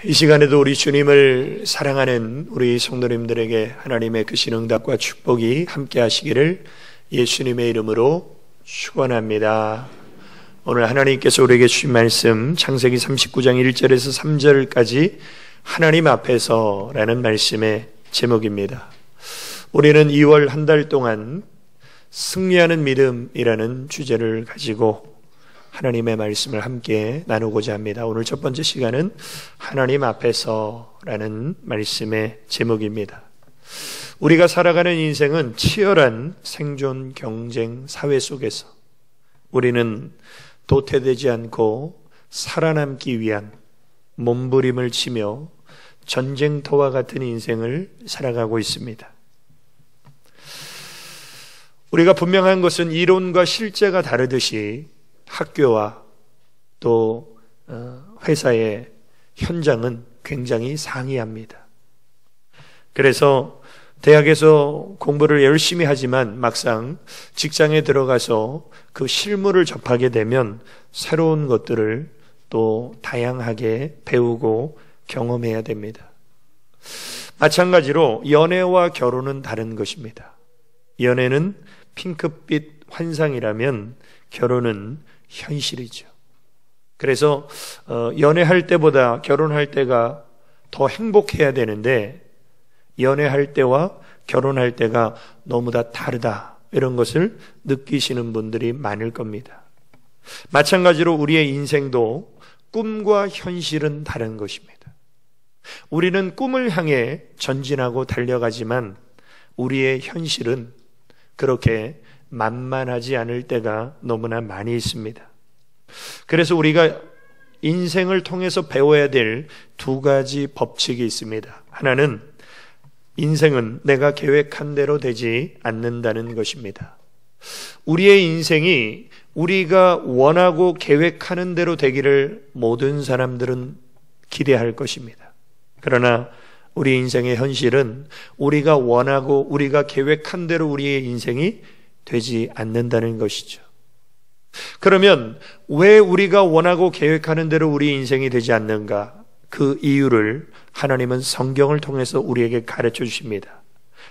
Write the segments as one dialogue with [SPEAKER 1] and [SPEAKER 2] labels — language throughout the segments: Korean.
[SPEAKER 1] 이 시간에도 우리 주님을 사랑하는 우리 성도님들에게 하나님의 크신 응답과 축복이 함께 하시기를 예수님의 이름으로 축원합니다. 오늘 하나님께서 우리에게 주신 말씀 창세기 39장 1절에서 3절까지 하나님 앞에서 라는 말씀의 제목입니다. 우리는 2월 한 달 동안 승리하는 믿음이라는 주제를 가지고 하나님의 말씀을 함께 나누고자 합니다. 오늘 첫 번째 시간은 하나님 앞에서라는 말씀의 제목입니다. 우리가 살아가는 인생은 치열한 생존 경쟁 사회 속에서 우리는 도태되지 않고 살아남기 위한 몸부림을 치며 전쟁터와 같은 인생을 살아가고 있습니다. 우리가 분명한 것은 이론과 실제가 다르듯이 학교와 또 회사의 현장은 굉장히 상이합니다. 그래서 대학에서 공부를 열심히 하지만 막상 직장에 들어가서 그 실무를 접하게 되면 새로운 것들을 또 다양하게 배우고 경험해야 됩니다. 마찬가지로 연애와 결혼은 다른 것입니다. 연애는 핑크빛 환상이라면 결혼은 현실이죠. 그래서 연애할 때보다 결혼할 때가 더 행복해야 되는데 연애할 때와 결혼할 때가 너무 다 다르다, 이런 것을 느끼시는 분들이 많을 겁니다. 마찬가지로 우리의 인생도 꿈과 현실은 다른 것입니다. 우리는 꿈을 향해 전진하고 달려가지만 우리의 현실은 그렇게 만만하지 않을 때가 너무나 많이 있습니다. 그래서 우리가 인생을 통해서 배워야 될 두 가지 법칙이 있습니다. 하나는 인생은 내가 계획한 대로 되지 않는다는 것입니다. 우리의 인생이 우리가 원하고 계획하는 대로 되기를 모든 사람들은 기대할 것입니다. 그러나 우리 인생의 현실은 우리가 원하고 우리가 계획한 대로 우리의 인생이 되지 않는다는 것이죠. 그러면 왜 우리가 원하고 계획하는 대로 우리 인생이 되지 않는가? 그 이유를 하나님은 성경을 통해서 우리에게 가르쳐 주십니다.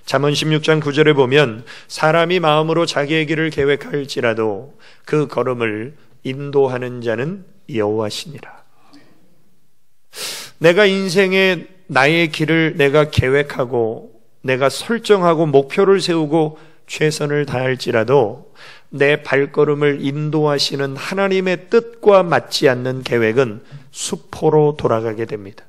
[SPEAKER 1] 잠언 16장 9절에 보면 사람이 마음으로 자기의 길을 계획할지라도 그 걸음을 인도하는 자는 여호와시니라. 내가 인생의 나의 길을 내가 계획하고 내가 설정하고 목표를 세우고 최선을 다할지라도 내 발걸음을 인도하시는 하나님의 뜻과 맞지 않는 계획은 수포로 돌아가게 됩니다.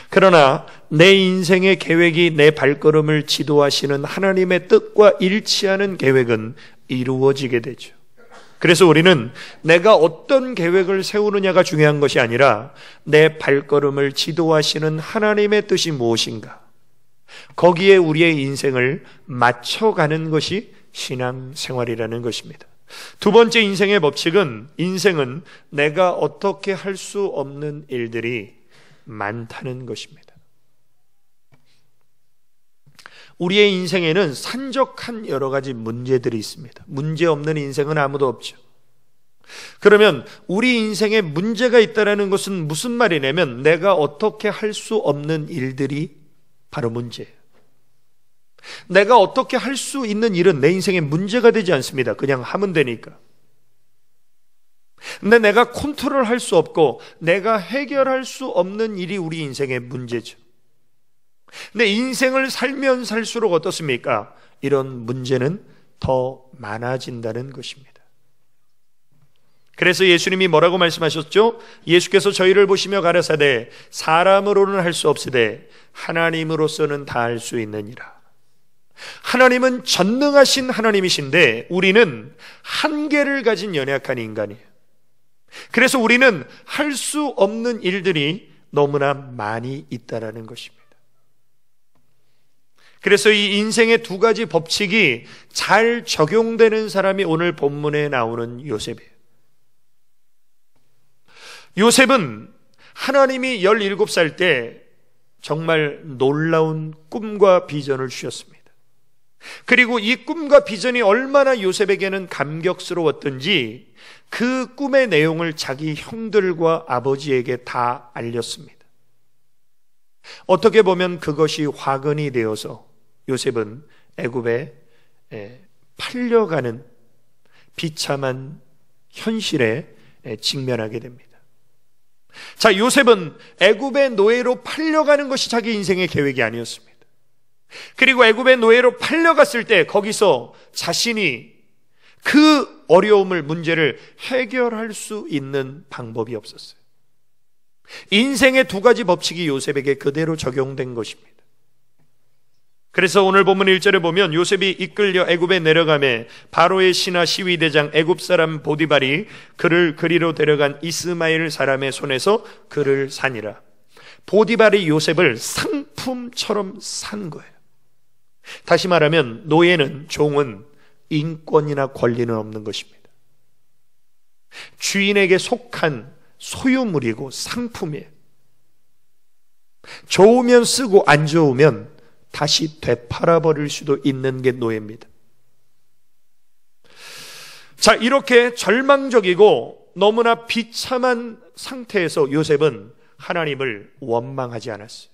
[SPEAKER 1] 그러나 내 인생의 계획이 내 발걸음을 지도하시는 하나님의 뜻과 일치하는 계획은 이루어지게 되죠. 그래서 우리는 내가 어떤 계획을 세우느냐가 중요한 것이 아니라 내 발걸음을 지도하시는 하나님의 뜻이 무엇인가, 거기에 우리의 인생을 맞춰가는 것이 신앙생활이라는 것입니다. 두 번째 인생의 법칙은 인생은 내가 어떻게 할 수 없는 일들이 많다는 것입니다. 우리의 인생에는 산적한 여러 가지 문제들이 있습니다. 문제 없는 인생은 아무도 없죠. 그러면 우리 인생에 문제가 있다는 것은 무슨 말이냐면 내가 어떻게 할 수 없는 일들이 바로 문제예요. 내가 어떻게 할 수 있는 일은 내 인생에 문제가 되지 않습니다. 그냥 하면 되니까. 근데 내가 컨트롤할 수 없고 내가 해결할 수 없는 일이 우리 인생의 문제죠. 근데 인생을 살면 살수록 어떻습니까? 이런 문제는 더 많아진다는 것입니다. 그래서 예수님이 뭐라고 말씀하셨죠? 예수께서 저희를 보시며 가라사대 사람으로는 할 수 없으되 하나님으로서는 다 할 수 있느니라. 하나님은 전능하신 하나님이신데 우리는 한계를 가진 연약한 인간이에요. 그래서 우리는 할 수 없는 일들이 너무나 많이 있다라는 것입니다. 그래서 이 인생의 두 가지 법칙이 잘 적용되는 사람이 오늘 본문에 나오는 요셉이에요. 요셉은 하나님이 17살 때 정말 놀라운 꿈과 비전을 주셨습니다. 그리고 이 꿈과 비전이 얼마나 요셉에게는 감격스러웠던지 그 꿈의 내용을 자기 형들과 아버지에게 다 알렸습니다. 어떻게 보면 그것이 화근이 되어서 요셉은 애굽에 팔려가는 비참한 현실에 직면하게 됩니다. 자, 요셉은 애굽의 노예로 팔려가는 것이 자기 인생의 계획이 아니었습니다. 그리고 애굽의 노예로 팔려갔을 때 거기서 자신이 그 어려움을, 문제를 해결할 수 있는 방법이 없었어요. 인생의 두 가지 법칙이 요셉에게 그대로 적용된 것입니다. 그래서 오늘 본문 1절에 보면 요셉이 이끌려 애굽에 내려가매 바로의 신하 시위대장 애굽 사람 보디발이 그를 그리로 데려간 이스마엘 사람의 손에서 그를 사니라. 보디발이 요셉을 상품처럼 산 거예요. 다시 말하면 노예는, 종은 인권이나 권리는 없는 것입니다. 주인에게 속한 소유물이고 상품이에요. 좋으면 쓰고 안 좋으면 다시 되팔아버릴 수도 있는 게 노예입니다. 자, 이렇게 절망적이고 너무나 비참한 상태에서 요셉은 하나님을 원망하지 않았어요.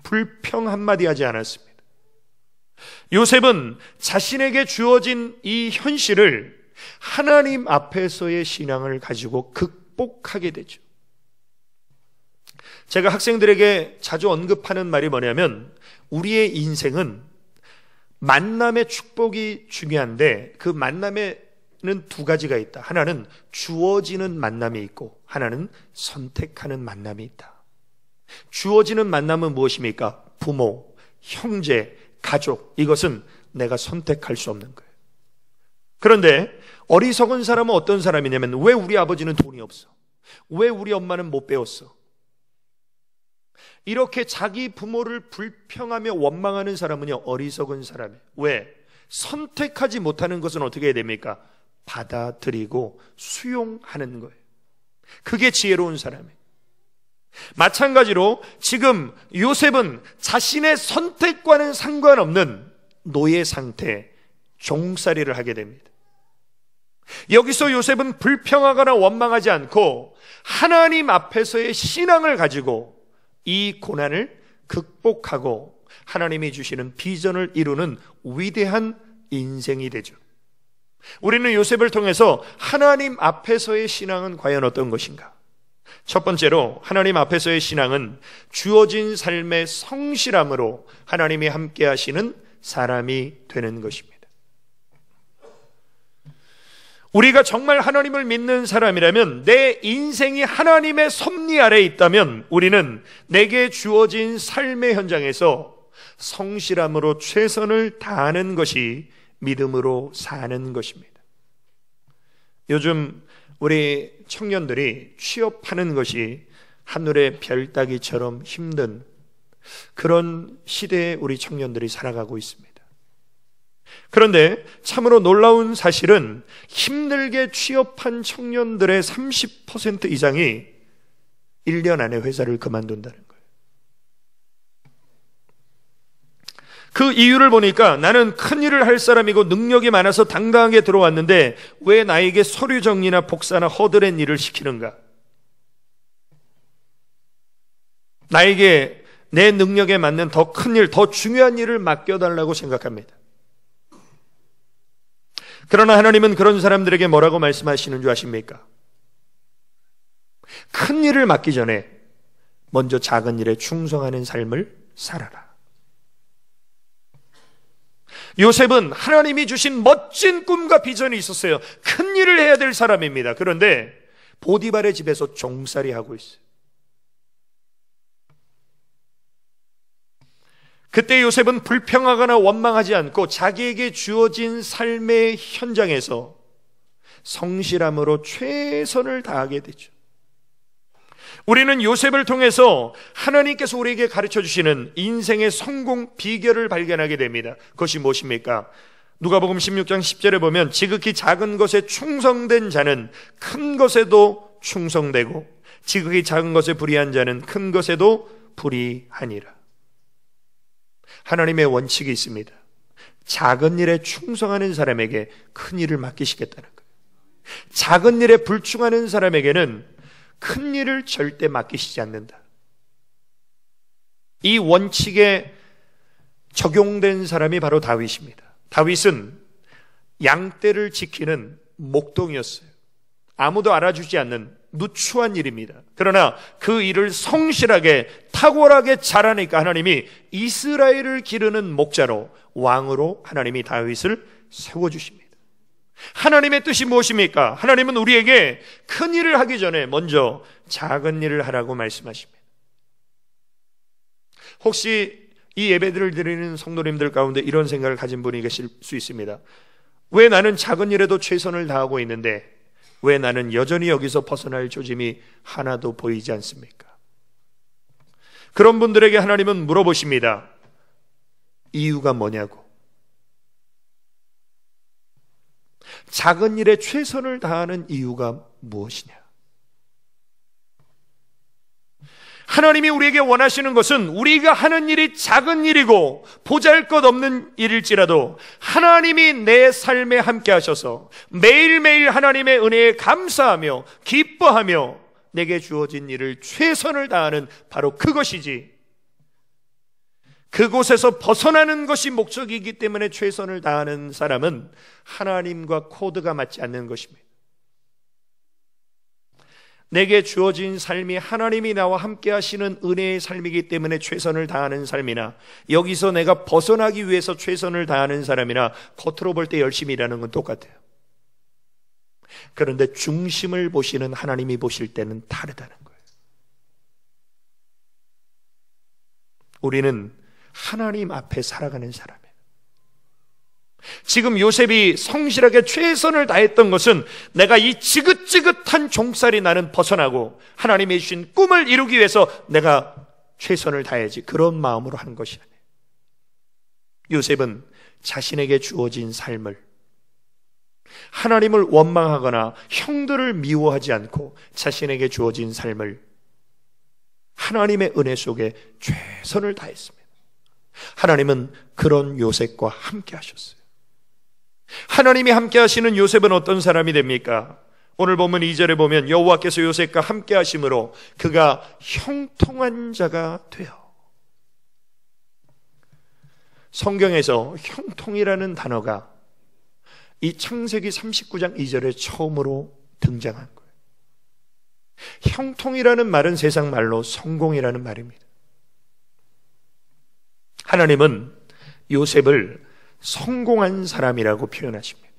[SPEAKER 1] 불평 한마디 하지 않았습니다. 요셉은 자신에게 주어진 이 현실을 하나님 앞에서의 신앙을 가지고 극복하게 되죠. 제가 학생들에게 자주 언급하는 말이 뭐냐면, 우리의 인생은 만남의 축복이 중요한데 그 만남에는 두 가지가 있다. 하나는 주어지는 만남이 있고 하나는 선택하는 만남이 있다. 주어지는 만남은 무엇입니까? 부모, 형제, 가족. 이것은 내가 선택할 수 없는 거예요. 그런데 어리석은 사람은 어떤 사람이냐면, 왜 우리 아버지는 돈이 없어? 왜 우리 엄마는 못 배웠어? 이렇게 자기 부모를 불평하며 원망하는 사람은요, 어리석은 사람이에요. 왜? 선택하지 못하는 것은 어떻게 해야 됩니까? 받아들이고 수용하는 거예요. 그게 지혜로운 사람이에요. 마찬가지로 지금 요셉은 자신의 선택과는 상관없는 노예 상태, 종살이를 하게 됩니다. 여기서 요셉은 불평하거나 원망하지 않고 하나님 앞에서의 신앙을 가지고 이 고난을 극복하고 하나님이 주시는 비전을 이루는 위대한 인생이 되죠. 우리는 요셉을 통해서 하나님 앞에서의 신앙은 과연 어떤 것인가? 첫 번째로, 하나님 앞에서의 신앙은 주어진 삶의 성실함으로 하나님이 함께 하시는 사람이 되는 것입니다. 우리가 정말 하나님을 믿는 사람이라면, 내 인생이 하나님의 섭리 아래에 있다면 우리는 내게 주어진 삶의 현장에서 성실함으로 최선을 다하는 것이 믿음으로 사는 것입니다. 요즘 우리 청년들이 취업하는 것이 하늘의 별 따기처럼 힘든 그런 시대에 우리 청년들이 살아가고 있습니다. 그런데 참으로 놀라운 사실은 힘들게 취업한 청년들의 30% 이상이 1년 안에 회사를 그만둔다는 거예요. 그 이유를 보니까, 나는 큰 일을 할 사람이고 능력이 많아서 당당하게 들어왔는데 왜 나에게 서류 정리나 복사나 허드렛 일을 시키는가? 나에게 내 능력에 맞는 더 큰 일, 더 중요한 일을 맡겨달라고 생각합니다. 그러나 하나님은 그런 사람들에게 뭐라고 말씀하시는 줄 아십니까? 큰 일을 맡기 전에 먼저 작은 일에 충성하는 삶을 살아라. 요셉은 하나님이 주신 멋진 꿈과 비전이 있었어요. 큰 일을 해야 될 사람입니다. 그런데 보디발의 집에서 종살이 하고 있어요. 그때 요셉은 불평하거나 원망하지 않고 자기에게 주어진 삶의 현장에서 성실함으로 최선을 다하게 되죠. 우리는 요셉을 통해서 하나님께서 우리에게 가르쳐 주시는 인생의 성공 비결을 발견하게 됩니다. 그것이 무엇입니까? 누가복음 16장 10절에 보면, 지극히 작은 것에 충성된 자는 큰 것에도 충성되고 지극히 작은 것에 불의한 자는 큰 것에도 불의하니라. 하나님의 원칙이 있습니다. 작은 일에 충성하는 사람에게 큰 일을 맡기시겠다는 거예요. 작은 일에 불충하는 사람에게는 큰 일을 절대 맡기시지 않는다. 이 원칙에 적용된 사람이 바로 다윗입니다. 다윗은 양떼를 지키는 목동이었어요. 아무도 알아주지 않는 누추한 일입니다. 그러나 그 일을 성실하게 탁월하게 잘하니까 하나님이 이스라엘을 기르는 목자로, 왕으로 하나님이 다윗을 세워주십니다. 하나님의 뜻이 무엇입니까? 하나님은 우리에게 큰 일을 하기 전에 먼저 작은 일을 하라고 말씀하십니다. 혹시 이 예배들을 드리는 성도님들 가운데 이런 생각을 가진 분이 계실 수 있습니다. 왜 나는 작은 일에도 최선을 다하고 있는데 왜 나는 여전히 여기서 벗어날 조짐이 하나도 보이지 않습니까? 그런 분들에게 하나님은 물어보십니다. 이유가 뭐냐고. 작은 일에 최선을 다하는 이유가 무엇이냐? 하나님이 우리에게 원하시는 것은 우리가 하는 일이 작은 일이고 보잘것없는 일일지라도 하나님이 내 삶에 함께 하셔서 매일매일 하나님의 은혜에 감사하며 기뻐하며 내게 주어진 일을 최선을 다하는 바로 그것이지, 그곳에서 벗어나는 것이 목적이기 때문에 최선을 다하는 사람은 하나님과 코드가 맞지 않는 것입니다. 내게 주어진 삶이 하나님이 나와 함께 하시는 은혜의 삶이기 때문에 최선을 다하는 삶이나, 여기서 내가 벗어나기 위해서 최선을 다하는 사람이나 겉으로 볼 때 열심히 일하는 건 똑같아요. 그런데 중심을 보시는 하나님이 보실 때는 다르다는 거예요. 우리는 하나님 앞에 살아가는 사람이에요. 지금 요셉이 성실하게 최선을 다했던 것은 내가 이 지긋지긋한 종살이 나는 벗어나고 하나님이 주신 꿈을 이루기 위해서 내가 최선을 다해야지, 그런 마음으로 한 것이 아니에요. 요셉은 자신에게 주어진 삶을 하나님을 원망하거나 형들을 미워하지 않고 자신에게 주어진 삶을 하나님의 은혜 속에 최선을 다했습니다. 하나님은 그런 요셉과 함께 하셨어요. 하나님이 함께 하시는 요셉은 어떤 사람이 됩니까? 오늘 보면 2절에 보면 여호와께서 요셉과 함께 하심으로 그가 형통한 자가 되어. 성경에서 형통이라는 단어가 이 창세기 39장 2절에 처음으로 등장한 거예요. 형통이라는 말은 세상 말로 성공이라는 말입니다. 하나님은 요셉을 성공한 사람이라고 표현하십니다.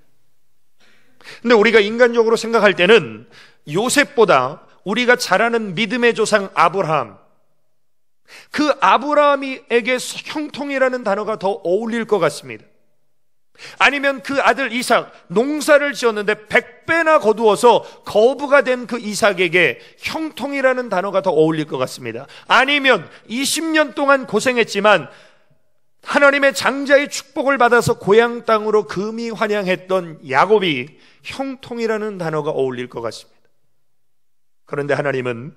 [SPEAKER 1] 근데 우리가 인간적으로 생각할 때는 요셉보다 우리가 잘 아는 믿음의 조상 아브라함, 그 아브라함에게 형통이라는 단어가 더 어울릴 것 같습니다. 아니면 그 아들 이삭, 농사를 지었는데 100배나 거두어서 거부가 된 그 이삭에게 형통이라는 단어가 더 어울릴 것 같습니다. 아니면 20년 동안 고생했지만 하나님의 장자의 축복을 받아서 고향 땅으로 금이 환영했던 야곱이 형통이라는 단어가 어울릴 것 같습니다. 그런데 하나님은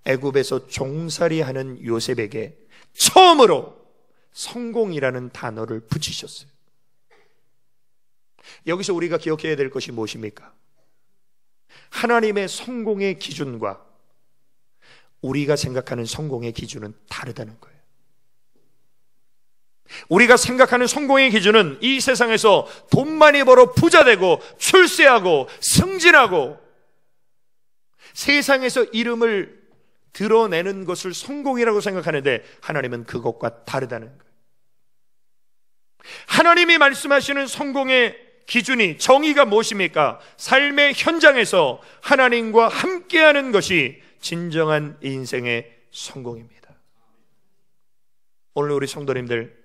[SPEAKER 1] 애굽에서 종살이하는 요셉에게 처음으로 성공이라는 단어를 붙이셨어요. 여기서 우리가 기억해야 될 것이 무엇입니까? 하나님의 성공의 기준과 우리가 생각하는 성공의 기준은 다르다는 거예요. 우리가 생각하는 성공의 기준은 이 세상에서 돈 많이 벌어 부자 되고 출세하고 승진하고 세상에서 이름을 드러내는 것을 성공이라고 생각하는데 하나님은 그것과 다르다는 거예요. 하나님이 말씀하시는 성공의 기준이, 정의가 무엇입니까? 삶의 현장에서 하나님과 함께하는 것이 진정한 인생의 성공입니다. 오늘 우리 성도님들,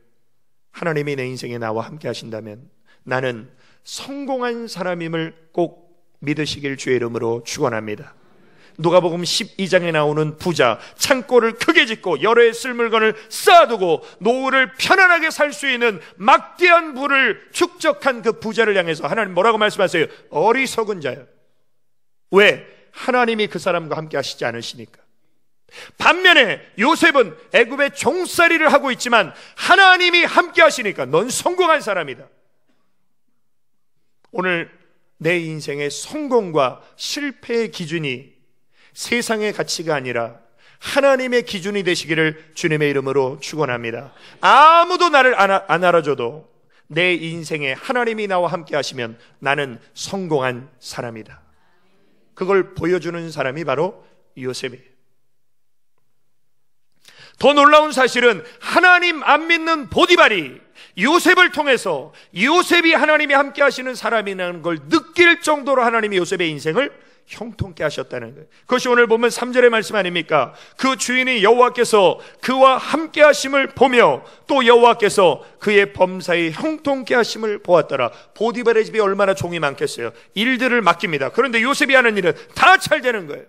[SPEAKER 1] 하나님이 내 인생에 나와 함께 하신다면 나는 성공한 사람임을 꼭 믿으시길 주의 이름으로 축원합니다. 누가복음 12장에 나오는 부자, 창고를 크게 짓고 여러 해 쓸 물건을 쌓아두고 노후를 편안하게 살 수 있는 막대한 부를 축적한 그 부자를 향해서 하나님 뭐라고 말씀하세요? 어리석은 자야. 왜? 하나님이 그 사람과 함께 하시지 않으시니까. 반면에 요셉은 애굽의 종살이를 하고 있지만 하나님이 함께 하시니까 넌 성공한 사람이다. 오늘 내 인생의 성공과 실패의 기준이 세상의 가치가 아니라 하나님의 기준이 되시기를 주님의 이름으로 축원합니다. 아무도 나를 안 알아줘도 내 인생에 하나님이 나와 함께 하시면 나는 성공한 사람이다. 그걸 보여주는 사람이 바로 요셉이에요. 더 놀라운 사실은 하나님 안 믿는 보디발이 요셉을 통해서 요셉이 하나님이 함께 하시는 사람이라는 걸 느낄 정도로 하나님이 요셉의 인생을 형통케 하셨다는 거예요. 그것이 오늘 보면 3절의 말씀 아닙니까? 그 주인이 여호와께서 그와 함께 하심을 보며 또 여호와께서 그의 범사에 형통케 하심을 보았더라. 보디발의 집에 얼마나 종이 많겠어요. 일들을 맡깁니다. 그런데 요셉이 하는 일은 다 잘 되는 거예요.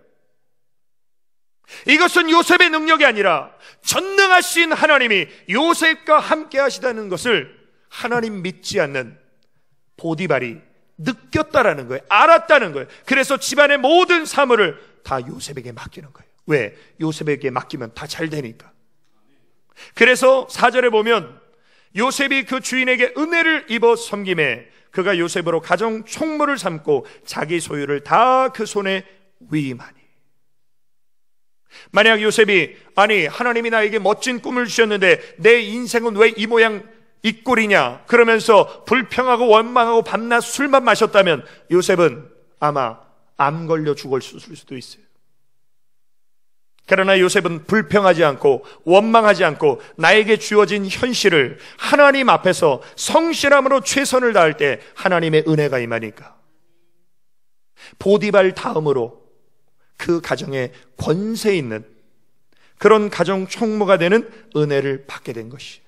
[SPEAKER 1] 이것은 요셉의 능력이 아니라 전능하신 하나님이 요셉과 함께 하시다는 것을 하나님 믿지 않는 보디발이 느꼈다라는 거예요. 알았다는 거예요. 그래서 집안의 모든 사물을 다 요셉에게 맡기는 거예요. 왜? 요셉에게 맡기면 다 잘 되니까. 그래서 4절에 보면 요셉이 그 주인에게 은혜를 입어 섬김에 그가 요셉으로 가정 총무를 삼고 자기 소유를 다 그 손에 위임하니. 만약 요셉이 아니 하나님이 나에게 멋진 꿈을 주셨는데 내 인생은 왜 이 모양 이 꼴이냐 그러면서 불평하고 원망하고 밤낮 술만 마셨다면 요셉은 아마 암 걸려 죽었을 수도 있어요. 그러나 요셉은 불평하지 않고 원망하지 않고 나에게 주어진 현실을 하나님 앞에서 성실함으로 최선을 다할 때 하나님의 은혜가 임하니까 보디발 다음으로 그 가정에 권세 있는 그런 가정 총무가 되는 은혜를 받게 된 것이에요.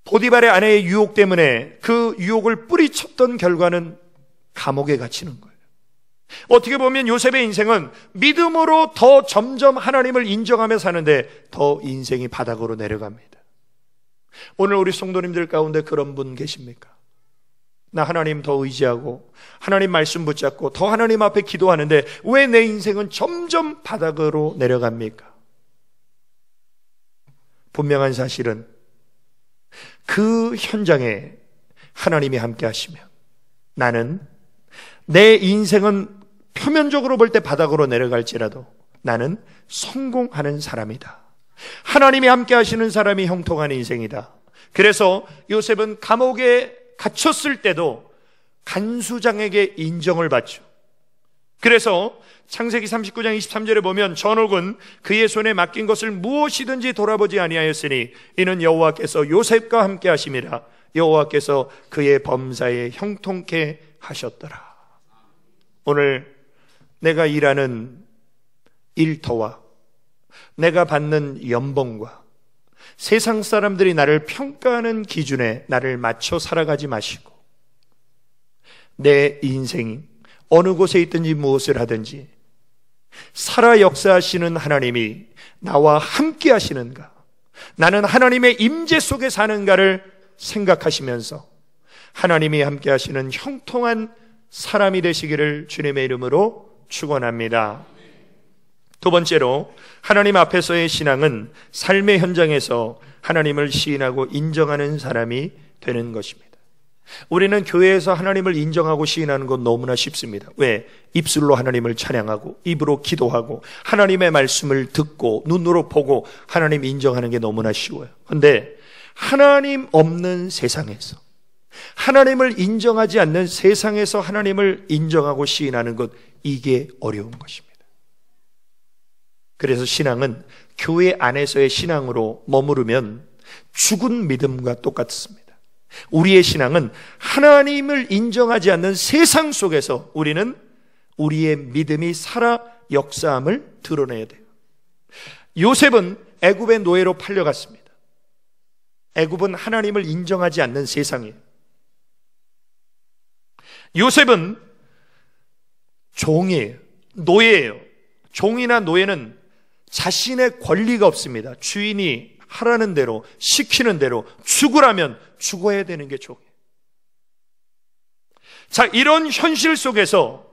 [SPEAKER 1] 보디발의 아내의 유혹 때문에 그 유혹을 뿌리쳤던 결과는 감옥에 갇히는 거예요. 어떻게 보면 요셉의 인생은 믿음으로 더 점점 하나님을 인정하며 사는데 더 인생이 바닥으로 내려갑니다. 오늘 우리 성도님들 가운데 그런 분 계십니까? 나 하나님 더 의지하고 하나님 말씀 붙잡고 더 하나님 앞에 기도하는데 왜 내 인생은 점점 바닥으로 내려갑니까? 분명한 사실은 그 현장에 하나님이 함께 하시면 나는 내 인생은 표면적으로 볼 때 바닥으로 내려갈지라도 나는 성공하는 사람이다. 하나님이 함께 하시는 사람이 형통한 인생이다. 그래서 요셉은 감옥에 갇혔을 때도 간수장에게 인정을 받죠. 그래서 창세기 39장 23절에 보면 전옥은 그의 손에 맡긴 것을 무엇이든지 돌아보지 아니하였으니 이는 여호와께서 요셉과 함께 하심이라. 여호와께서 그의 범사에 형통케 하셨더라. 오늘 내가 일하는 일터와 내가 받는 연봉과 세상 사람들이 나를 평가하는 기준에 나를 맞춰 살아가지 마시고 내 인생이 어느 곳에 있든지 무엇을 하든지 살아 역사하시는 하나님이 나와 함께 하시는가, 나는 하나님의 임재 속에 사는가를 생각하시면서 하나님이 함께 하시는 형통한 사람이 되시기를 주님의 이름으로 축원합니다. 두 번째로 하나님 앞에서의 신앙은 삶의 현장에서 하나님을 시인하고 인정하는 사람이 되는 것입니다. 우리는 교회에서 하나님을 인정하고 시인하는 건 너무나 쉽습니다. 왜? 입술로 하나님을 찬양하고 입으로 기도하고 하나님의 말씀을 듣고 눈으로 보고 하나님 인정하는 게 너무나 쉬워요. 그런데 하나님 없는 세상에서, 하나님을 인정하지 않는 세상에서 하나님을 인정하고 시인하는 것, 이게 어려운 것입니다. 그래서 신앙은 교회 안에서의 신앙으로 머무르면 죽은 믿음과 똑같습니다. 우리의 신앙은 하나님을 인정하지 않는 세상 속에서 우리는 우리의 믿음이 살아 역사함을 드러내야 돼요. 요셉은 애굽의 노예로 팔려갔습니다. 애굽은 하나님을 인정하지 않는 세상이에요. 요셉은 종이에요. 노예예요. 종이나 노예는 자신의 권리가 없습니다. 주인이 하라는 대로, 시키는 대로 죽으라면 죽어야 되는 게 종이에요. 자, 이런 현실 속에서,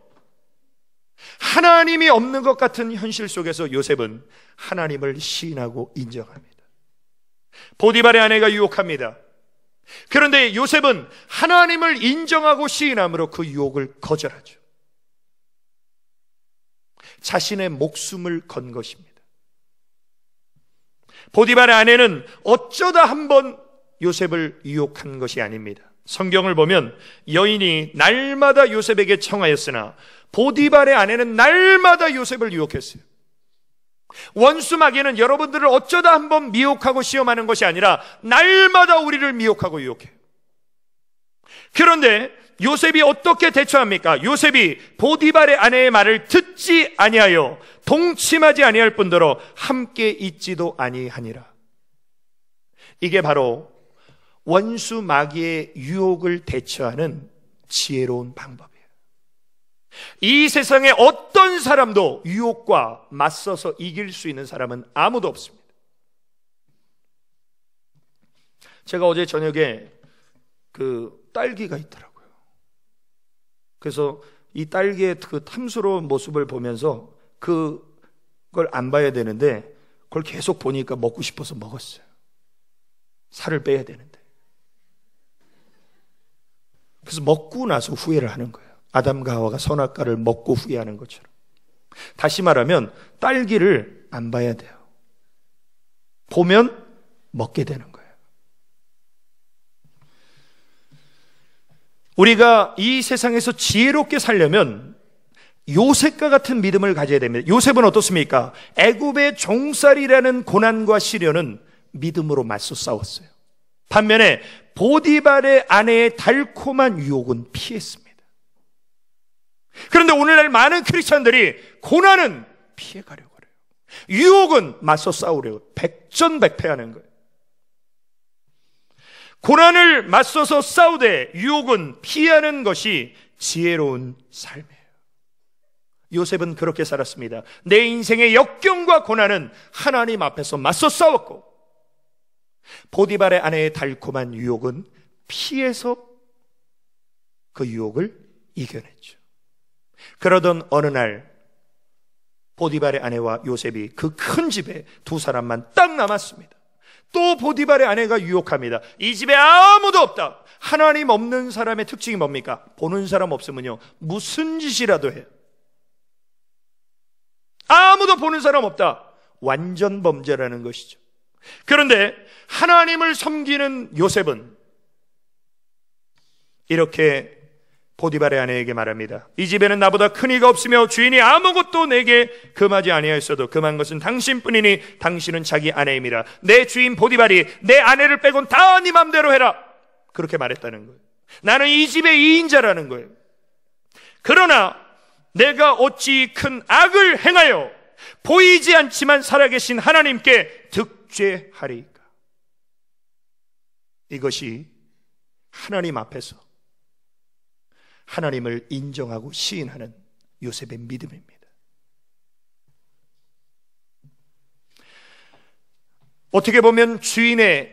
[SPEAKER 1] 하나님이 없는 것 같은 현실 속에서 요셉은 하나님을 시인하고 인정합니다. 보디발의 아내가 유혹합니다. 그런데 요셉은 하나님을 인정하고 시인함으로 그 유혹을 거절하죠. 자신의 목숨을 건 것입니다. 보디발의 아내는 어쩌다 한번 요셉을 유혹한 것이 아닙니다. 성경을 보면 여인이 날마다 요셉에게 청하였으나 보디발의 아내는 날마다 요셉을 유혹했어요. 원수 마귀는 여러분들을 어쩌다 한번 미혹하고 시험하는 것이 아니라 날마다 우리를 미혹하고 유혹해요. 그런데 요셉이 어떻게 대처합니까? 요셉이 보디발의 아내의 말을 듣지 아니하여 동침하지 아니할 뿐더러 함께 있지도 아니하니라. 이게 바로 원수 마귀의 유혹을 대처하는 지혜로운 방법이에요. 이 세상에 어떤 사람도 유혹과 맞서서 이길 수 있는 사람은 아무도 없습니다. 제가 어제 저녁에 딸기가 있더라고요. 그래서 이 딸기의 그 탐스러운 모습을 보면서 그걸 안 봐야 되는데 그걸 계속 보니까 먹고 싶어서 먹었어요. 살을 빼야 되는데. 그래서 먹고 나서 후회를 하는 거예요. 아담과 하와가 선악과를 먹고 후회하는 것처럼. 다시 말하면 딸기를 안 봐야 돼요. 보면 먹게 되는 거예요. 우리가 이 세상에서 지혜롭게 살려면 요셉과 같은 믿음을 가져야 됩니다. 요셉은 어떻습니까? 애굽의 종살이라는 고난과 시련은 믿음으로 맞서 싸웠어요. 반면에 보디발의 아내의 달콤한 유혹은 피했습니다. 그런데 오늘날 많은 크리스천들이 고난은 피해가려고 해요. 유혹은 맞서 싸우려고 백전백패하는 거예요. 고난을 맞서서 싸우되 유혹은 피하는 것이 지혜로운 삶이에요. 요셉은 그렇게 살았습니다. 내 인생의 역경과 고난은 하나님 앞에서 맞서 싸웠고, 보디발의 아내의 달콤한 유혹은 피해서 그 유혹을 이겨냈죠. 그러던 어느 날 보디발의 아내와 요셉이 그 큰 집에 두 사람만 딱 남았습니다. 또 보디발의 아내가 유혹합니다. 이 집에 아무도 없다. 하나님 없는 사람의 특징이 뭡니까? 보는 사람 없으면요 무슨 짓이라도 해요. 아무도 보는 사람 없다. 완전 범죄라는 것이죠. 그런데 하나님을 섬기는 요셉은 이렇게 보디발의 아내에게 말합니다. 이 집에는 나보다 큰 이가 없으며 주인이 아무것도 내게 금하지 아니하였어도 금한 것은 당신뿐이니 당신은 자기 아내임이라. 내 주인 보디발이 내 아내를 빼곤 다 네 맘대로 해라. 그렇게 말했다는 거예요. 나는 이 집의 2인자라는 거예요. 그러나 내가 어찌 큰 악을 행하여 보이지 않지만 살아계신 하나님께 득죄하리까. 이것이 하나님 앞에서 하나님을 인정하고 시인하는 요셉의 믿음입니다. 어떻게 보면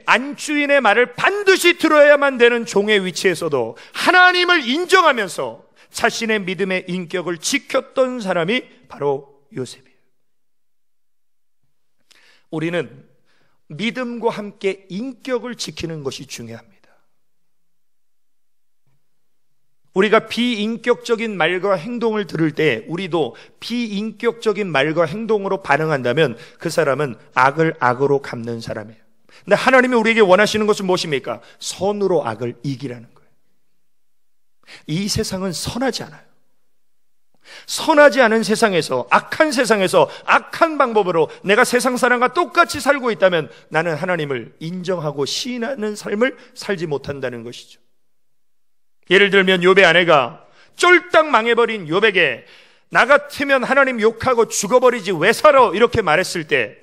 [SPEAKER 1] 안주인의 말을 반드시 들어야만 되는 종의 위치에서도 하나님을 인정하면서 자신의 믿음의 인격을 지켰던 사람이 바로 요셉이에요. 우리는 믿음과 함께 인격을 지키는 것이 중요합니다. 우리가 비인격적인 말과 행동을 들을 때 우리도 비인격적인 말과 행동으로 반응한다면 그 사람은 악을 악으로 갚는 사람이에요. 근데 하나님이 우리에게 원하시는 것은 무엇입니까? 선으로 악을 이기라는 거예요. 이 세상은 선하지 않아요. 선하지 않은 세상에서, 악한 세상에서 악한 방법으로 내가 세상 사람과 똑같이 살고 있다면 나는 하나님을 인정하고 시인하는 삶을 살지 못한다는 것이죠. 예를 들면 욥의 아내가 쫄딱 망해버린 욥에게 나 같으면 하나님 욕하고 죽어버리지 왜 살아? 이렇게 말했을 때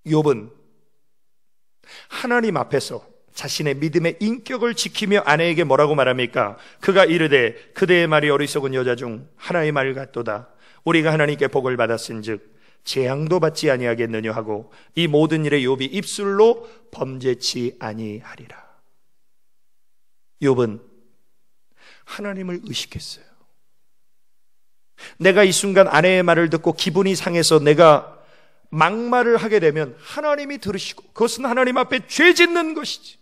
[SPEAKER 1] 욥은 하나님 앞에서 자신의 믿음의 인격을 지키며 아내에게 뭐라고 말합니까? 그가 이르되 그대의 말이 어리석은 여자 중 하나의 말 같도다. 우리가 하나님께 복을 받았은즉 재앙도 받지 아니하겠느냐 하고 이 모든 일에 욥이 입술로 범죄치 아니하리라. 욥은 하나님을 의식했어요. 내가 이 순간 아내의 말을 듣고 기분이 상해서 내가 막말을 하게 되면 하나님이 들으시고 그것은 하나님 앞에 죄 짓는 것이지.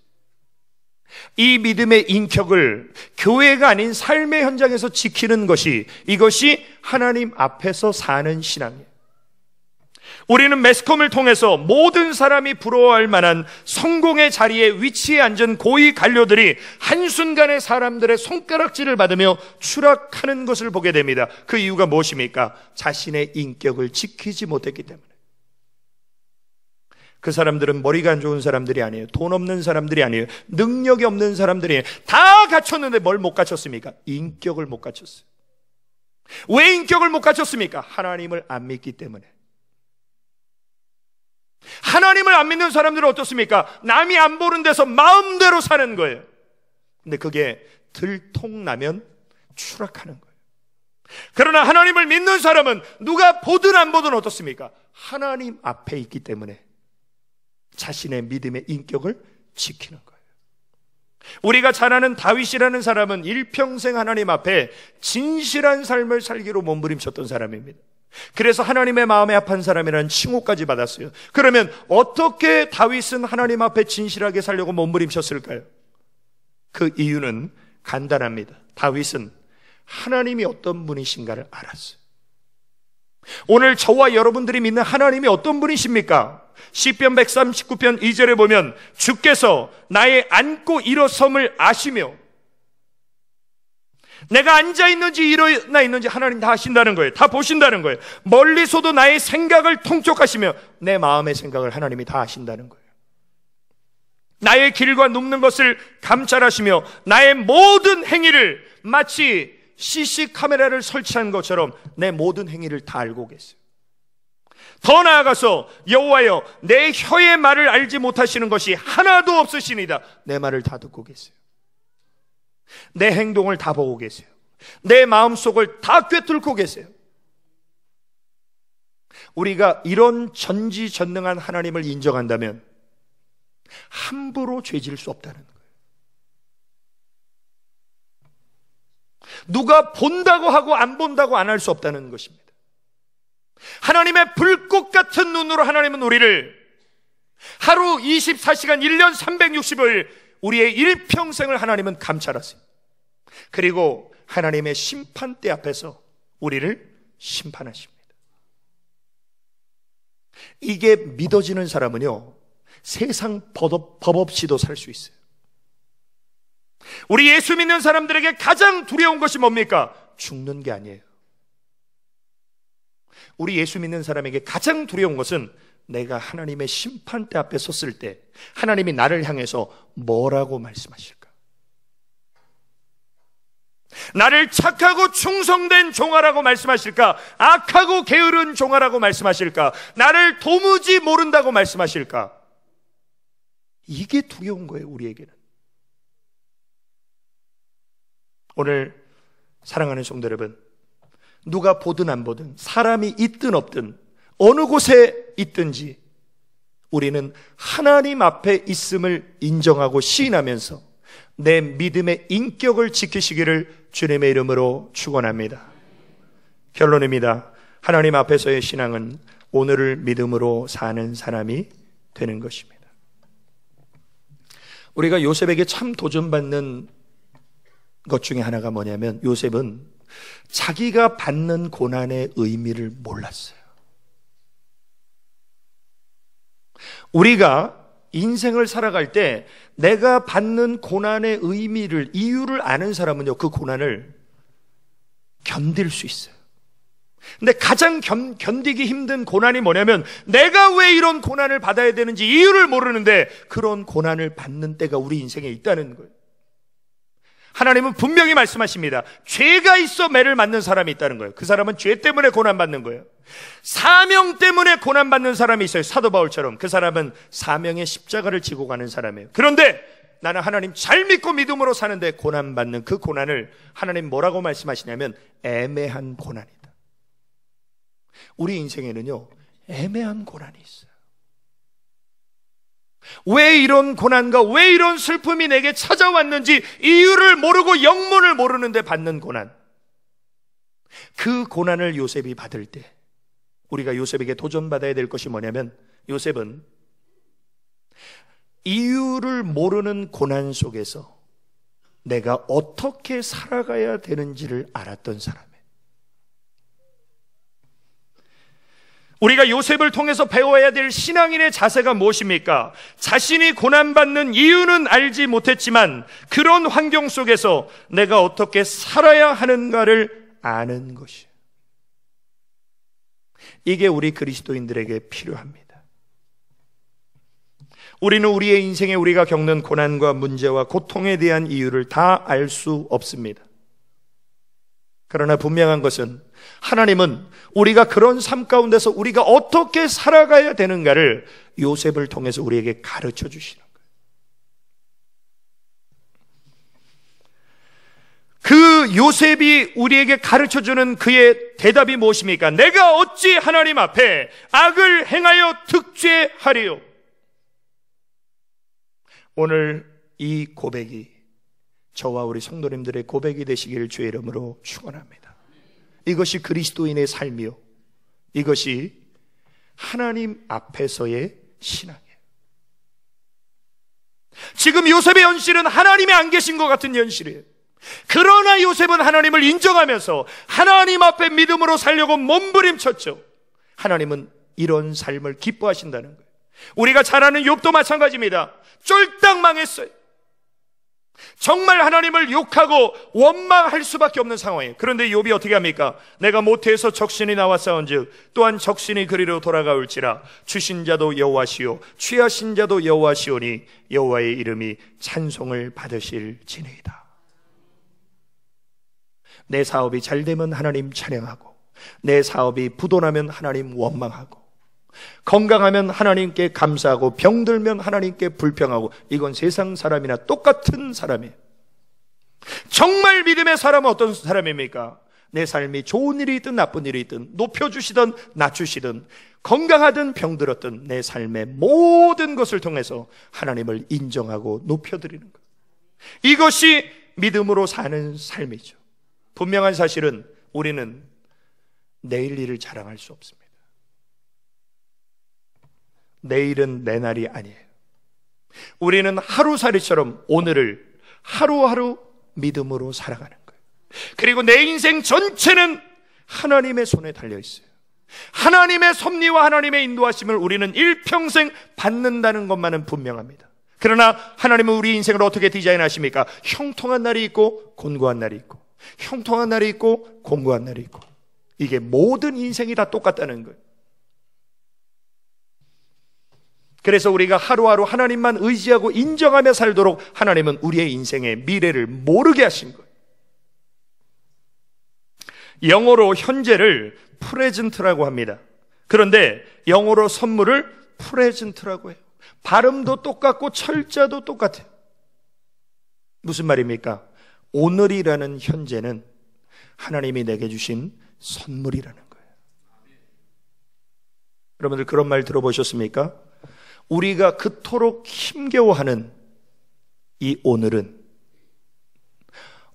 [SPEAKER 1] 이 믿음의 인격을 교회가 아닌 삶의 현장에서 지키는 것이, 이것이 하나님 앞에서 사는 신앙이에요. 우리는 매스컴을 통해서 모든 사람이 부러워할 만한 성공의 자리에 위치해 앉은 고위 관료들이 한순간에 사람들의 손가락질을 받으며 추락하는 것을 보게 됩니다. 그 이유가 무엇입니까? 자신의 인격을 지키지 못했기 때문에. 그 사람들은 머리가 안 좋은 사람들이 아니에요. 돈 없는 사람들이 아니에요. 능력이 없는 사람들이 아니에요. 다 갖췄는데 뭘 못 갖췄습니까? 인격을 못 갖췄어요. 왜 인격을 못 갖췄습니까? 하나님을 안 믿기 때문에. 하나님을 안 믿는 사람들은 어떻습니까? 남이 안 보는 데서 마음대로 사는 거예요. 근데 그게 들통나면 추락하는 거예요. 그러나 하나님을 믿는 사람은 누가 보든 안 보든 어떻습니까? 하나님 앞에 있기 때문에 자신의 믿음의 인격을 지키는 거예요. 우리가 잘 아는 다윗이라는 사람은 일평생 하나님 앞에 진실한 삶을 살기로 몸부림쳤던 사람입니다. 그래서 하나님의 마음에 합한 사람이라는 칭호까지 받았어요. 그러면 어떻게 다윗은 하나님 앞에 진실하게 살려고 몸부림쳤을까요? 그 이유는 간단합니다. 다윗은 하나님이 어떤 분이신가를 알았어요. 오늘 저와 여러분들이 믿는 하나님이 어떤 분이십니까? 시편 139편 2절에 보면 주께서 나의 앉고 일어섬을 아시며, 내가 앉아있는지 일어나 있는지 하나님 다 아신다는 거예요. 다 보신다는 거예요. 멀리서도 나의 생각을 통촉하시며 내 마음의 생각을 하나님이 다 아신다는 거예요. 나의 길과 눕는 것을 감찰하시며 나의 모든 행위를 마치 CC 카메라를 설치한 것처럼 내 모든 행위를 다 알고 계세요. 더 나아가서 여호와여, 내 혀의 말을 알지 못하시는 것이 하나도 없으시니다. 내 말을 다 듣고 계세요. 내 행동을 다 보고 계세요. 내 마음속을 다 꿰뚫고 계세요. 우리가 이런 전지전능한 하나님을 인정한다면 함부로 죄질 수 없다는 거예요. 누가 본다고 하고 안 본다고 안 할 수 없다는 것입니다. 하나님의 불꽃 같은 눈으로 하나님은 우리를 하루 24시간 1년 365일 우리의 일평생을 하나님은 감찰하세요. 그리고 하나님의 심판대 앞에서 우리를 심판하십니다. 이게 믿어지는 사람은요, 세상 법 없이도 살 수 있어요. 우리 예수 믿는 사람들에게 가장 두려운 것이 뭡니까? 죽는 게 아니에요. 우리 예수 믿는 사람에게 가장 두려운 것은 내가 하나님의 심판대 앞에 섰을 때 하나님이 나를 향해서 뭐라고 말씀하실까? 나를 착하고 충성된 종아라고 말씀하실까? 악하고 게으른 종아라고 말씀하실까? 나를 도무지 모른다고 말씀하실까? 이게 두려운 거예요, 우리에게는. 오늘 사랑하는 성도 여러분, 누가 보든 안 보든, 사람이 있든 없든, 어느 곳에 있든지 우리는 하나님 앞에 있음을 인정하고 시인하면서 내 믿음의 인격을 지키시기를 주님의 이름으로 축원합니다. 결론입니다. 하나님 앞에서의 신앙은 오늘을 믿음으로 사는 사람이 되는 것입니다. 우리가 요셉에게 참 도전받는 것 중에 하나가 뭐냐면, 요셉은 자기가 받는 고난의 의미를 몰랐어요. 우리가 인생을 살아갈 때 내가 받는 고난의 의미를, 이유를 아는 사람은요, 그 고난을 견딜 수 있어요. 근데 가장 견디기 힘든 고난이 뭐냐면, 내가 왜 이런 고난을 받아야 되는지 이유를 모르는데 그런 고난을 받는 때가 우리 인생에 있다는 거예요. 하나님은 분명히 말씀하십니다. 죄가 있어 매를 맞는 사람이 있다는 거예요. 그 사람은 죄 때문에 고난받는 거예요. 사명 때문에 고난받는 사람이 있어요. 사도 바울처럼. 그 사람은 사명의 십자가를 지고 가는 사람이에요. 그런데 나는 하나님 잘 믿고 믿음으로 사는데 고난받는 그 고난을 하나님 뭐라고 말씀하시냐면 애매한 고난이다. 우리 인생에는요, 애매한 고난이 있어요. 왜 이런 고난과 왜 이런 슬픔이 내게 찾아왔는지 이유를 모르고 영문을 모르는데 받는 고난, 그 고난을 요셉이 받을 때 우리가 요셉에게 도전받아야 될 것이 뭐냐면, 요셉은 이유를 모르는 고난 속에서 내가 어떻게 살아가야 되는지를 알았던 사람이에요. 우리가 요셉을 통해서 배워야 될 신앙인의 자세가 무엇입니까? 자신이 고난받는 이유는 알지 못했지만 그런 환경 속에서 내가 어떻게 살아야 하는가를 아는 것이에요. 이게 우리 그리스도인들에게 필요합니다. 우리는 우리의 인생에 우리가 겪는 고난과 문제와 고통에 대한 이유를 다 알 수 없습니다. 그러나 분명한 것은 하나님은 우리가 그런 삶 가운데서 우리가 어떻게 살아가야 되는가를 요셉을 통해서 우리에게 가르쳐 주시는 거예요. 그 요셉이 우리에게 가르쳐 주는 그의 대답이 무엇입니까? 내가 어찌 하나님 앞에 악을 행하여 득죄하리요? 오늘 이 고백이 저와 우리 성도님들의 고백이 되시기를 주의 이름으로 축원합니다. 이것이 그리스도인의 삶이요, 이것이 하나님 앞에서의 신앙이에요. 지금 요셉의 현실은 하나님이 안 계신 것 같은 현실이에요. 그러나 요셉은 하나님을 인정하면서 하나님 앞에 믿음으로 살려고 몸부림쳤죠. 하나님은 이런 삶을 기뻐하신다는 거예요. 우리가 잘 아는 욥도 마찬가지입니다. 쫄딱 망했어요. 정말 하나님을 욕하고 원망할 수밖에 없는 상황이에요. 그런데 욥이 어떻게 합니까? 내가 모태에서 적신이 나와 싸운즉 또한 적신이 그리로 돌아가올지라. 주신 자도 여호와시오 취하신 자도 여호와시오니 여호와의 이름이 찬송을 받으실지니이다. 내 사업이 잘 되면 하나님 찬양하고, 내 사업이 부도나면 하나님 원망하고, 건강하면 하나님께 감사하고, 병들면 하나님께 불평하고, 이건 세상 사람이나 똑같은 사람이에요. 정말 믿음의 사람은 어떤 사람입니까? 내 삶이 좋은 일이 있든 나쁜 일이 있든, 높여주시든 낮추시든, 건강하든 병들었든 내 삶의 모든 것을 통해서 하나님을 인정하고 높여드리는 것, 이것이 믿음으로 사는 삶이죠. 분명한 사실은 우리는 내일 일을 자랑할 수 없습니다. 내일은 내 날이 아니에요. 우리는 하루살이처럼 오늘을 하루하루 믿음으로 살아가는 거예요. 그리고 내 인생 전체는 하나님의 손에 달려 있어요. 하나님의 섭리와 하나님의 인도하심을 우리는 일평생 받는다는 것만은 분명합니다. 그러나 하나님은 우리 인생을 어떻게 디자인하십니까? 형통한 날이 있고 곤고한 날이 있고, 형통한 날이 있고 곤고한 날이 있고, 이게 모든 인생이 다 똑같다는 거예요. 그래서 우리가 하루하루 하나님만 의지하고 인정하며 살도록 하나님은 우리의 인생의 미래를 모르게 하신 거예요. 영어로 현재를 프레젠트라고 합니다. 그런데 영어로 선물을 프레젠트라고 해요. 발음도 똑같고 철자도 똑같아요. 무슨 말입니까? 오늘이라는 현재는 하나님이 내게 주신 선물이라는 거예요. 여러분들 그런 말 들어보셨습니까? 우리가 그토록 힘겨워하는 이 오늘은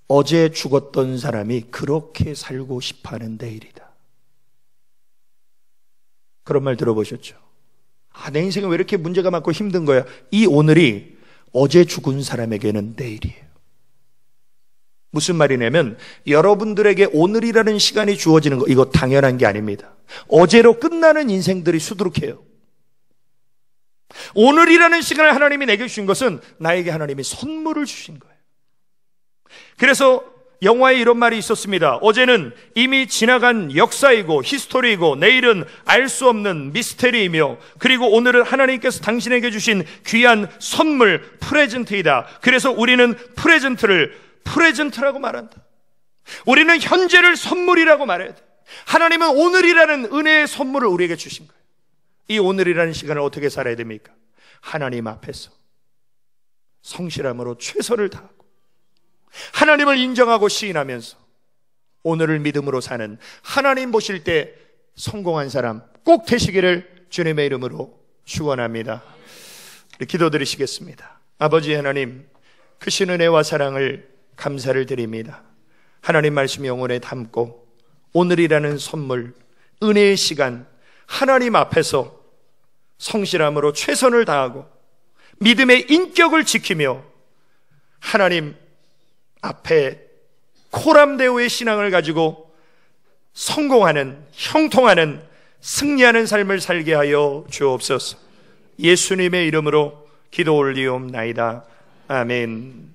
[SPEAKER 1] 어제 죽었던 사람이 그렇게 살고 싶어하는 내일이다. 그런 말 들어보셨죠? 내 인생에 왜 이렇게 문제가 많고 힘든 거야? 이 오늘이 어제 죽은 사람에게는 내일이에요. 무슨 말이냐면 여러분들에게 오늘이라는 시간이 주어지는 거, 이거 당연한 게 아닙니다. 어제로 끝나는 인생들이 수두룩해요. 오늘이라는 시간을 하나님이 내게 주신 것은 나에게 하나님이 선물을 주신 거예요. 그래서 영화에 이런 말이 있었습니다. 어제는 이미 지나간 역사이고 히스토리이고 내일은 알 수 없는 미스테리이며, 그리고 오늘은 하나님께서 당신에게 주신 귀한 선물 프레젠트이다. 그래서 우리는 프레젠트라고 말한다. 우리는 현재를 선물이라고 말해야 돼. 하나님은 오늘이라는 은혜의 선물을 우리에게 주신 거예요. 이 오늘이라는 시간을 어떻게 살아야 됩니까? 하나님 앞에서 성실함으로 최선을 다하고 하나님을 인정하고 시인하면서 오늘을 믿음으로 사는, 하나님 보실 때 성공한 사람 꼭 되시기를 주님의 이름으로 축원합니다. 기도드리시겠습니다. 아버지 하나님, 크신 은혜와 사랑을 감사를 드립니다. 하나님 말씀 영혼에 담고 오늘이라는 선물, 은혜의 시간 하나님 앞에서 성실함으로 최선을 다하고 믿음의 인격을 지키며 하나님 앞에 코람데오의 신앙을 가지고 성공하는, 형통하는, 승리하는 삶을 살게 하여 주옵소서. 예수님의 이름으로 기도 올리옵나이다. 아멘.